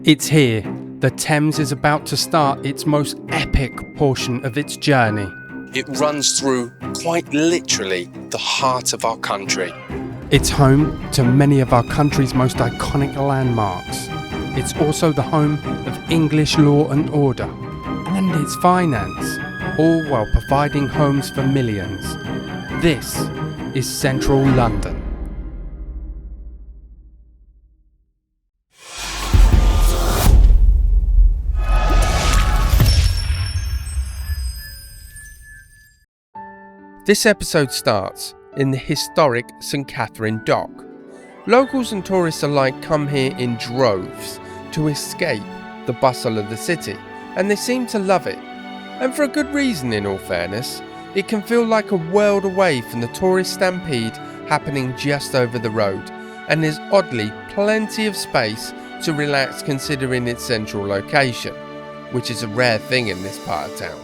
It's here. The Thames is about to start its most epic portion of its journey. It runs through, quite literally, the heart of our country. It's home to many of our country's most iconic landmarks. It's also the home of English law and order, and its finance, all while providing homes for millions. This is Central London. This episode starts in the historic St Katharine Dock. Locals and tourists alike come here in droves to escape the bustle of the city, and they seem to love it. And for a good reason, in all fairness. It can feel like a world away from the tourist stampede happening just over the road, and there's oddly plenty of space to relax considering its central location, which is a rare thing in this part of town.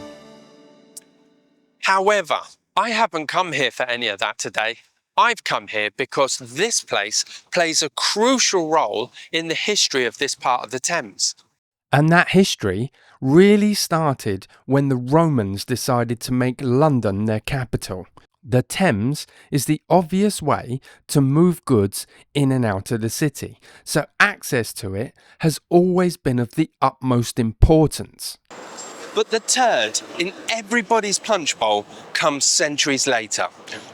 However, I haven't come here for any of that today. I've come here because this place plays a crucial role in the history of this part of the Thames. And that history really started when the Romans decided to make London their capital. The Thames is the obvious way to move goods in and out of the city, so access to it has always been of the utmost importance. But the turd in everybody's punch bowl comes centuries later,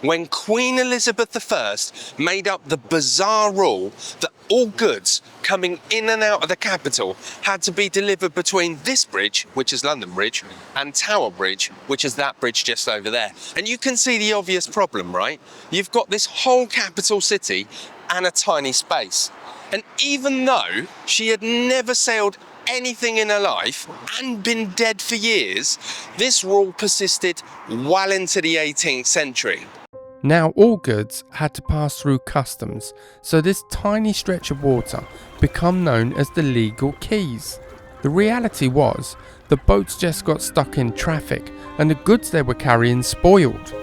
when Queen Elizabeth I made up the bizarre rule that all goods coming in and out of the capital had to be delivered between this bridge, which is London Bridge, and Tower Bridge, which is that bridge just over there. And you can see the obvious problem, right? You've got this whole capital city and a tiny space. And even though she had never sailed anything in her life and been dead for years, this rule persisted well into the 18th century. Now all goods had to pass through customs, so this tiny stretch of water became known as the legal quays. The reality was, the boats just got stuck in traffic and the goods they were carrying spoiled.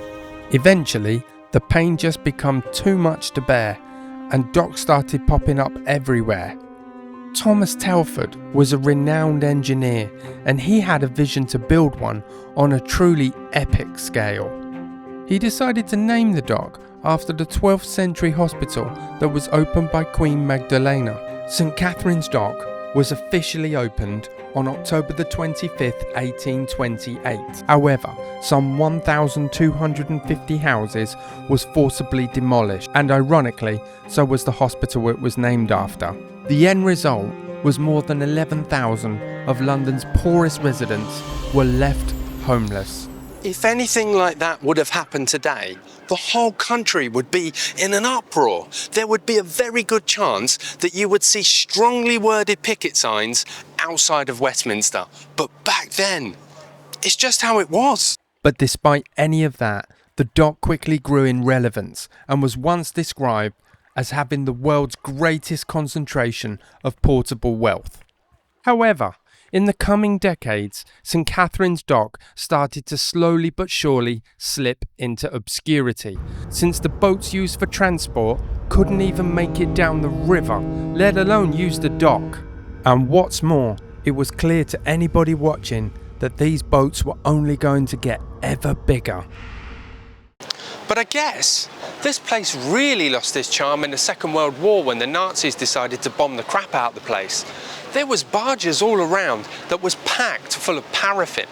Eventually, the pain just became too much to bear and docks started popping up everywhere. Thomas Telford was a renowned engineer, and he had a vision to build one on a truly epic scale. He decided to name the dock after the 12th century hospital that was opened by Queen Magdalena. St Katharine's Dock was officially opened on October the 25th, 1828. However, some 1,250 houses was forcibly demolished, and ironically, so was the hospital it was named after. The end result was more than 11,000 of London's poorest residents were left homeless. If anything like that would have happened today, the whole country would be in an uproar. There would be a very good chance that you would see strongly worded picket signs outside of Westminster. But back then, it's just how it was. But despite any of that, the dock quickly grew in relevance and was once described as having the world's greatest concentration of portable wealth. However, in the coming decades, St Katharine's Dock started to slowly but surely slip into obscurity, since the boats used for transport couldn't even make it down the river, let alone use the dock. And what's more, it was clear to anybody watching that these boats were only going to get ever bigger. But I guess this place really lost its charm in the Second World War when the Nazis decided to bomb the crap out of the place. There was barges all around that was packed full of paraffin,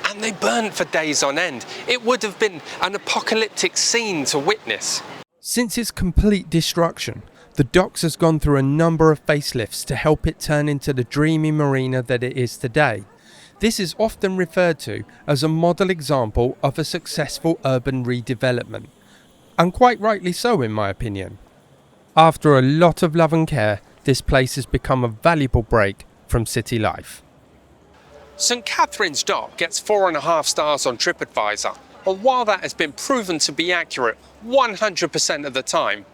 and they burned for days on end. It would have been an apocalyptic scene to witness. Since its complete destruction, the docks has gone through a number of facelifts to help it turn into the dreamy marina that it is today. This is often referred to as a model example of a successful urban redevelopment, and quite rightly so in my opinion. After a lot of love and care, this place has become a valuable break from city life. St Katharine's Dock gets 4.5 stars on TripAdvisor, and while that has been proven to be accurate 100% of the time,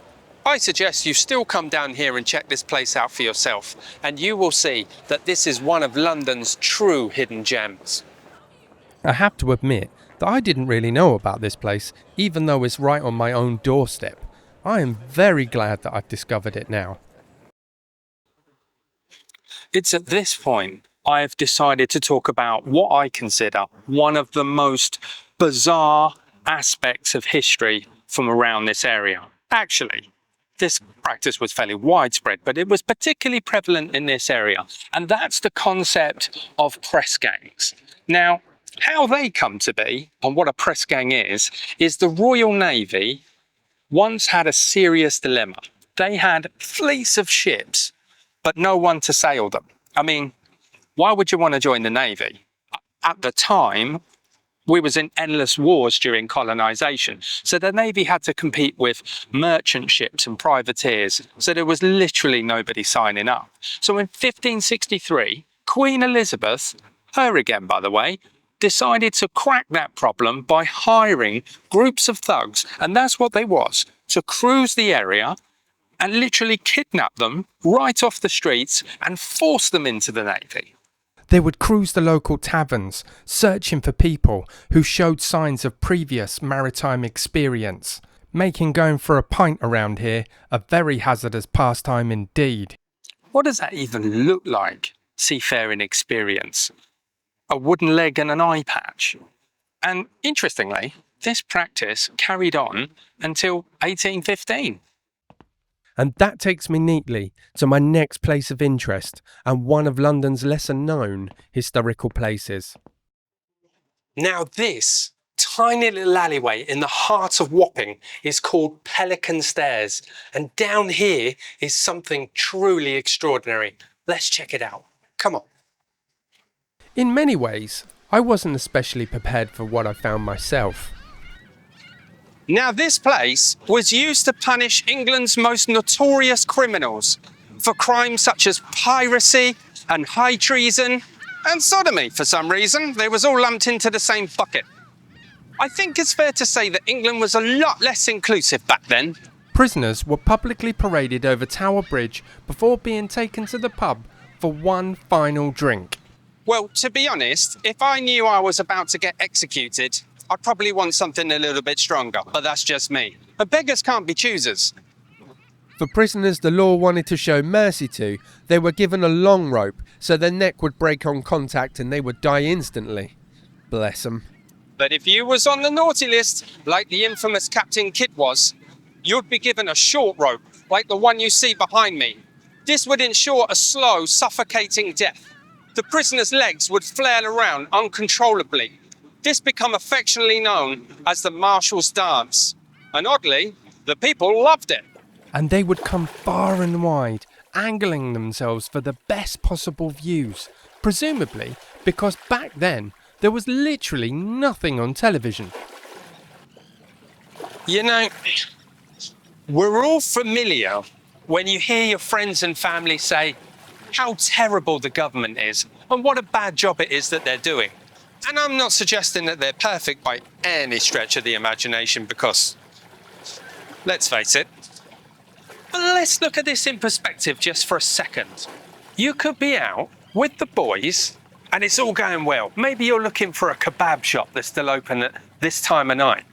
I suggest you still come down here and check this place out for yourself, and you will see that this is one of London's true hidden gems. I have to admit that I didn't really know about this place, even though it's right on my own doorstep. I am very glad that I've discovered it now. It's at this point I have decided to talk about what I consider one of the most bizarre aspects of history from around this area. Actually, this practice was fairly widespread, but it was particularly prevalent in this area. And that's the concept of press gangs. Now, how they come to be and what a press gang is the Royal Navy once had a serious dilemma. They had fleets of ships, but no one to sail them. I mean, why would you want to join the Navy? At the time, we was in endless wars during colonisation. So the Navy had to compete with merchant ships and privateers. So there was literally nobody signing up. So in 1563, Queen Elizabeth, her again, by the way, decided to crack that problem by hiring groups of thugs. And that's what they was, to cruise the area and literally kidnap them right off the streets and force them into the Navy. They would cruise the local taverns, searching for people who showed signs of previous maritime experience, making going for a pint around here a very hazardous pastime indeed. What does that even look like, seafaring experience? A wooden leg and an eye patch. And interestingly, this practice carried on until 1815. And that takes me neatly to my next place of interest and one of London's lesser known historical places. Now this tiny little alleyway in the heart of Wapping is called Pelican Stairs, and down here is something truly extraordinary. Let's check it out. Come on. In many ways, I wasn't especially prepared for what I found myself. Now this place was used to punish England's most notorious criminals for crimes such as piracy and high treason and sodomy for some reason. They was all lumped into the same bucket. I think it's fair to say that England was a lot less inclusive back then. Prisoners were publicly paraded over Tower Bridge before being taken to the pub for one final drink. Well, to be honest, if I knew I was about to get executed, I'd probably want something a little bit stronger, but that's just me. But beggars can't be choosers. For prisoners the law wanted to show mercy to, they were given a long rope so their neck would break on contact and they would die instantly. Bless them. But if you was on the naughty list, like the infamous Captain Kidd was, you'd be given a short rope, like the one you see behind me. This would ensure a slow, suffocating death. The prisoner's legs would flail around uncontrollably. This became affectionately known as the Marshal's Dance. And oddly, the people loved it. And they would come far and wide, angling themselves for the best possible views, presumably because back then there was literally nothing on television. You know, we're all familiar when you hear your friends and family say how terrible the government is and what a bad job it is that they're doing. And I'm not suggesting that they're perfect by any stretch of the imagination because, let's face it, but let's look at this in perspective just for a second. You could be out with the boys and it's all going well. Maybe you're looking for a kebab shop that's still open at this time of night.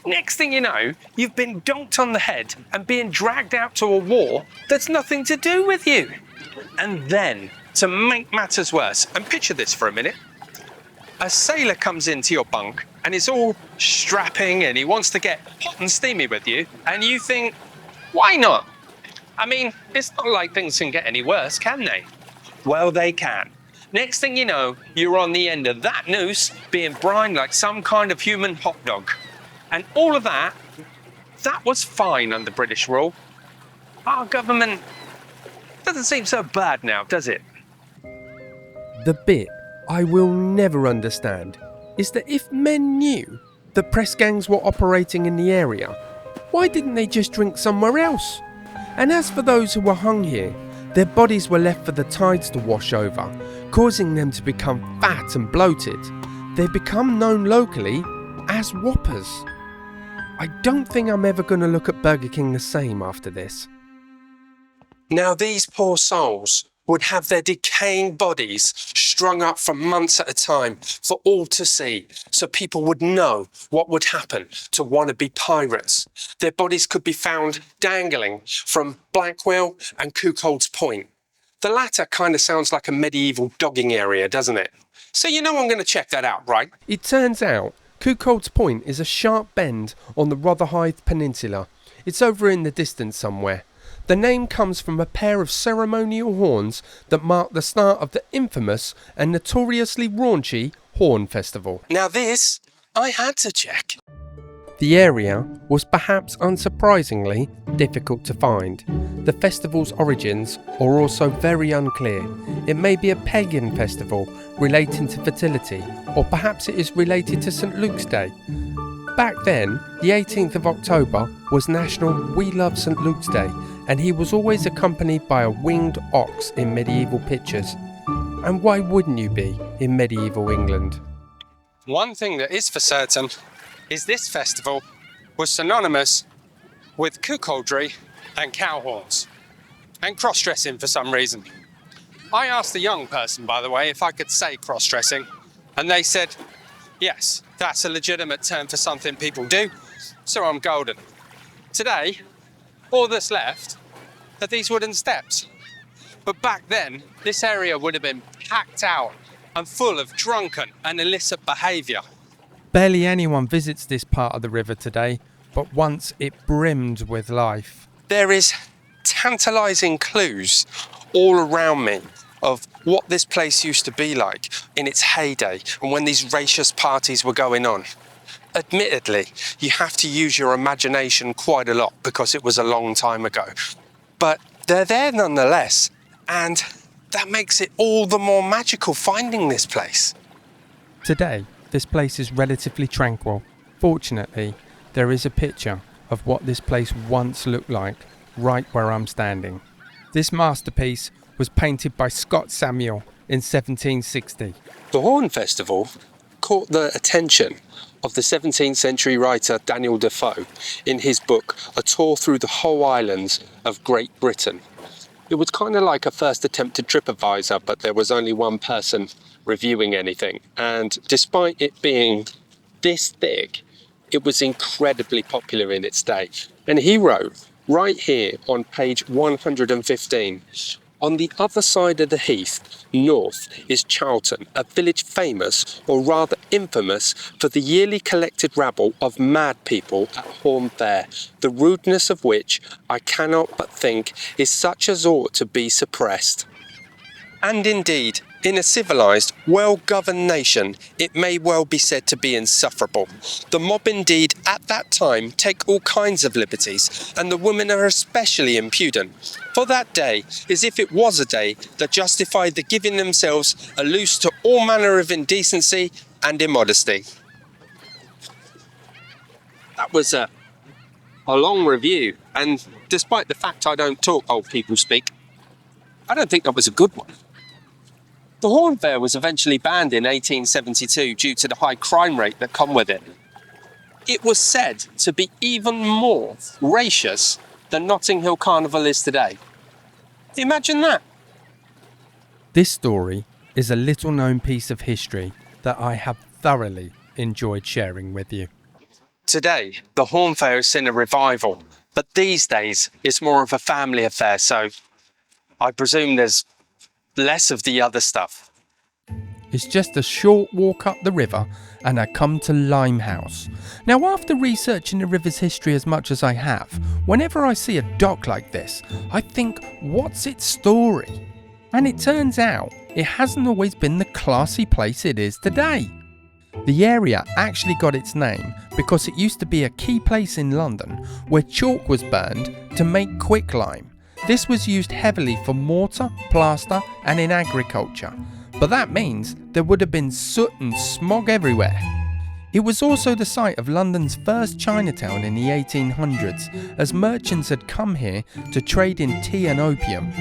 Next thing you know, you've been donked on the head and being dragged out to a war that's nothing to do with you. And then, to make matters worse, and picture this for a minute, a sailor comes into your bunk and is all strapping and he wants to get hot and steamy with you, and you think, why not? I mean, it's not like things can get any worse, can they? Well, they can. Next thing you know, you're on the end of that noose, being brined like some kind of human hot dog. And all of that was fine under British rule. Our government doesn't seem so bad now, does it? The bit I will never understand is that if men knew that press gangs were operating in the area, why didn't they just drink somewhere else? And as for those who were hung here, their bodies were left for the tides to wash over, causing them to become fat and bloated. They've become known locally as whoppers. I don't think I'm ever going to look at Burger King the same after this. Now these poor souls would have their decaying bodies strung up for months at a time for all to see, so people would know what would happen to wannabe pirates. Their bodies could be found dangling from Blackwell and Cuckold's Point. The latter kind of sounds like a medieval dogging area, doesn't it? So you know I'm going to check that out, right? It turns out Cuckold's Point is a sharp bend on the Rotherhithe Peninsula. It's over in the distance somewhere. The name comes from a pair of ceremonial horns that mark the start of the infamous and notoriously raunchy Horn Festival. Now this, I had to check. The area was perhaps unsurprisingly difficult to find. The festival's origins are also very unclear. It may be a pagan festival relating to fertility, or perhaps it is related to St Luke's Day. Back then, the 18th of October was National We Love St Luke's Day, and he was always accompanied by a winged ox in medieval pictures. And why wouldn't you be in medieval England? One thing that is for certain is this festival was synonymous with cuckoldry and cow horns, and cross-dressing for some reason. I asked a young person, by the way, if I could say cross-dressing, and they said, yes, that's a legitimate term for something people do, so I'm golden. Today, all that's left are these wooden steps. But back then, this area would have been packed out and full of drunken and illicit behaviour. Barely anyone visits this part of the river today, but once it brimmed with life. There is tantalising clues all around me of what this place used to be like in its heyday and when these raucous parties were going on. Admittedly, you have to use your imagination quite a lot because it was a long time ago. But they're there nonetheless, and that makes it all the more magical finding this place. Today, this place is relatively tranquil. Fortunately, there is a picture of what this place once looked like right where I'm standing. This masterpiece was painted by Scott Samuel in 1760. The Horn Festival caught the attention of the 17th century writer Daniel Defoe in his book A Tour Through the Whole Islands of Great Britain. It was kind of like a first attempt at TripAdvisor, but there was only one person reviewing anything, and despite it being this thick, it was incredibly popular in its day. And he wrote right here on page 115, on the other side of the heath, north, is Charlton, a village famous, or rather infamous, for the yearly collected rabble of mad people at Horn Fair, the rudeness of which I cannot but think is such as ought to be suppressed. And indeed, in a civilised, well-governed nation, it may well be said to be insufferable. The mob indeed, at that time, take all kinds of liberties, and the women are especially impudent. For that day, as if it was a day that justified the giving themselves a loose to all manner of indecency and immodesty. That was a long review, and despite the fact I don't talk old people speak, I don't think that was a good one. The Horn Fair was eventually banned in 1872 due to the high crime rate that come with it. It was said to be even more raucous than Notting Hill Carnival is today. Imagine that. This story is a little known piece of history that I have thoroughly enjoyed sharing with you. Today, the Horn Fair has seen a revival, but these days it's more of a family affair, so I presume there's less of the other stuff. It's just a short walk up the river and I come to Limehouse. Now, after researching the river's history as much as I have, whenever I see a dock like this, I think, what's its story? And it turns out it hasn't always been the classy place it is today. The area actually got its name because it used to be a key place in London where chalk was burned to make quicklime. This was used heavily for mortar, plaster and in agriculture, but that means there would have been soot and smog everywhere. It was also the site of London's first Chinatown in the 1800s, as merchants had come here to trade in tea and opium.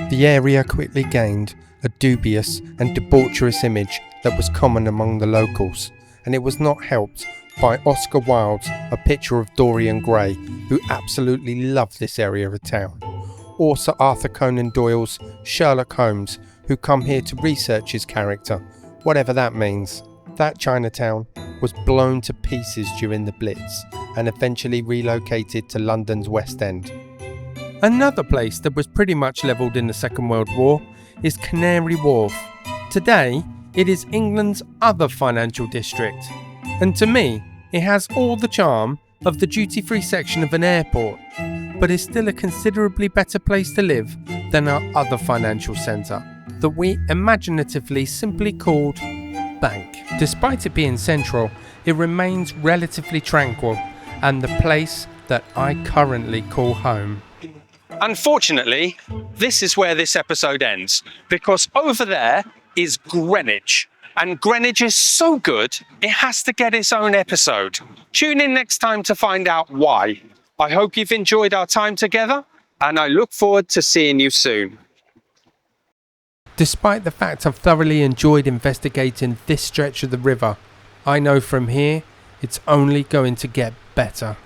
The area quickly gained a dubious and debaucherous image that was common among the locals, and it was not helped by Oscar Wilde's A Picture of Dorian Gray, who absolutely loved this area of town, or Sir Arthur Conan Doyle's Sherlock Holmes, who come here to research his character, whatever that means. That Chinatown was blown to pieces during the Blitz and eventually relocated to London's West End. Another place that was pretty much levelled in the Second World War is Canary Wharf. Today, it is England's other financial district, and to me, it has all the charm of the duty-free section of an airport, but is still a considerably better place to live than our other financial centre, that we imaginatively simply called Bank. Despite it being central, it remains relatively tranquil and the place that I currently call home. Unfortunately, this is where this episode ends, because over there is Greenwich. And Greenwich is so good, it has to get its own episode. Tune in next time to find out why. I hope you've enjoyed our time together, and I look forward to seeing you soon. Despite the fact I've thoroughly enjoyed investigating this stretch of the river, I know from here it's only going to get better.